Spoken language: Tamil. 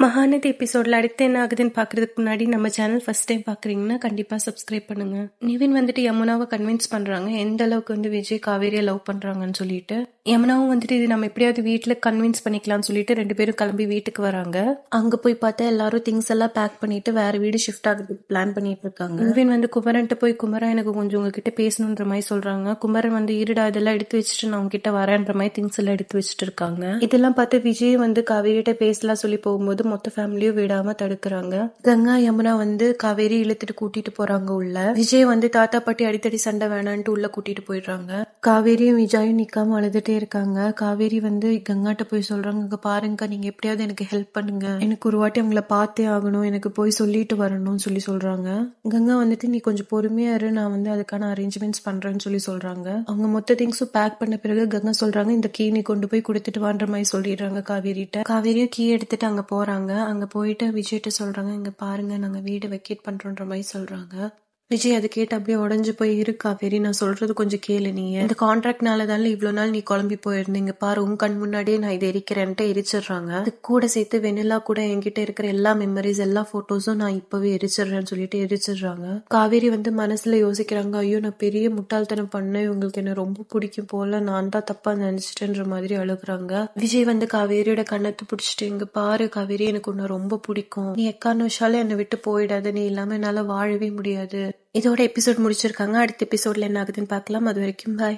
மகாநதி எபிசோட்ல அடுத்து என்ன ஆகுதுன்னு பாக்குறதுக்கு முன்னாடி நம்ம சேனல் ஃபர்ஸ்ட் டைம் பாக்குறீங்கன்னா கண்டிப்பா சப்ஸ்கிரைப் பண்ணுங்க. நிவின் வந்துட்டு யமுனாவை கன்வின்ஸ் பண்றாங்க எந்த அளவுக்கு வந்து விஜய் காவேரியை லவ் பண்றாங்கன்னு சொல்லிட்டு. யமுனாவும் வந்துட்டு இது நம்ம எப்படியாவது வீட்டுல கன்வின்ஸ் பண்ணிக்கலாம்னு சொல்லிட்டு 2 பேரும் கிளம்பி வீட்டுக்கு வராங்க. அங்க போய் பார்த்தா எல்லாரும் திங்ஸ் எல்லாம் பேக் பண்ணிட்டு வேற வீடு ஷிஃப்ட் ஆகுறதுக்கு பிளான் பண்ணிட்டு இருக்காங்க. நிவின் வந்து குமரன்ட்டு போய் குமரன் எனக்கு கொஞ்சம் உங்ககிட்ட பேசணுன்ற மாதிரி சொல்றாங்க. குமரன் வந்து இருடா இதெல்லாம் எடுத்து வச்சுட்டு நான் உங்ககிட்ட வரேன்ற மாதிரி திங்ஸ் எல்லாம் எடுத்து வச்சுட்டு இருக்காங்க. இதெல்லாம் பார்த்து விஜய் வந்து காவேரிட்ட பேசலாம் சொல்லி போகும்போது மொத்த ஃபேமிலியும் விடாம தடுக்கிறாங்க. கங்கா யமுனா வந்து காவேரி இழுத்துட்டு கூட்டிட்டு போறாங்க உள்ள. விஜய் வந்து தாத்தா பாட்டி அடித்தடி சண்டை வேணான்ட்டு உள்ள கூட்டிட்டு போயிடுறாங்க. காவேரியும் விஜயும் நிக்காம அழுதுட்டே இருக்காங்க. காவேரி வந்து கங்காட்ட போய் சொல்றாங்க, இங்க பாருங்க நீங்க எப்படியாவது எனக்கு ஹெல்ப் பண்ணுங்க, எனக்கு ஒரு வாட்டி அவங்கள பார்த்தே ஆகணும், எனக்கு போய் சொல்லிட்டு வரணும்னு சொல்றாங்க. கங்கா வந்துட்டு நீ கொஞ்சம் பொறுமையா இரு, நான் வந்து அதுக்கான அரேஞ்ச்மெண்ட்ஸ் பண்றேன்னு சொல்றாங்க. அவங்க மொத்த திங்ஸும் பேக் பண்ண பிறகு கங்கா சொல்றாங்க இந்த கீ நீ கொண்டு போய் கொடுத்துட்டு வான்ற மாதிரி சொல்லிடுறாங்க காவேரிட்ட. காவேரியும் கீ எடுத்துட்டு அங்க போறாங்க. அங்க போயிட்டு விஜய்கிட்ட சொல்றாங்க இங்க பாருங்க நாங்க வீடு வெக்கேட் பண்றோன்ற மாதிரி சொல்றாங்க. விஜய் அது கேட்டு அப்படியே உடஞ்சு போய் இரு காவேரி, நான் சொல்றது கொஞ்சம் கேளு, நீ இந்த கான்ட்ராக்ட்னாலதான இவ்வளவு நாள் நீ குழம்பி போயிருந்தீங்க பாரு, உன் கண் முன்னாடியே நான் இதை எரிக்கிறேன்ட்டு எரிச்சிடுறாங்க. அது கூட சேர்த்து வெண்ணிலா கூட என்கிட்ட இருக்கிற எல்லா மெமரிஸ் எல்லா போட்டோஸும் நான் இப்பவே எரிச்சிடுறேன்னு சொல்லிட்டு எரிச்சிடுறாங்க. காவேரி வந்து மனசுல யோசிக்கிறாங்க, ஐயோ நான் பெரிய முட்டாள்தனம் பண்ணேன், இவங்களுக்கு என்ன ரொம்ப பிடிக்கும் போல, நான் தான் தப்பா நினைச்சிட்டேன்ற மாதிரி அழுகுறாங்க. விஜய் வந்து காவேரியோட கண்ணத்தை பிடிச்சிட்டு இங்க பாரு காவேரி, எனக்கு உன்னை ரொம்ப பிடிக்கும், நீ எக்காரணவசாலும் என்னை விட்டு போயிடாது, நீ இல்லாம என்னால வாழவே முடியாது. இதோட எபிசோட் முடிச்சிருக்காங்க. அடுத்த எபிசோட்ல என்ன ஆகுதுன்னு பார்க்கலாம். அது வரைக்கும் பாய்.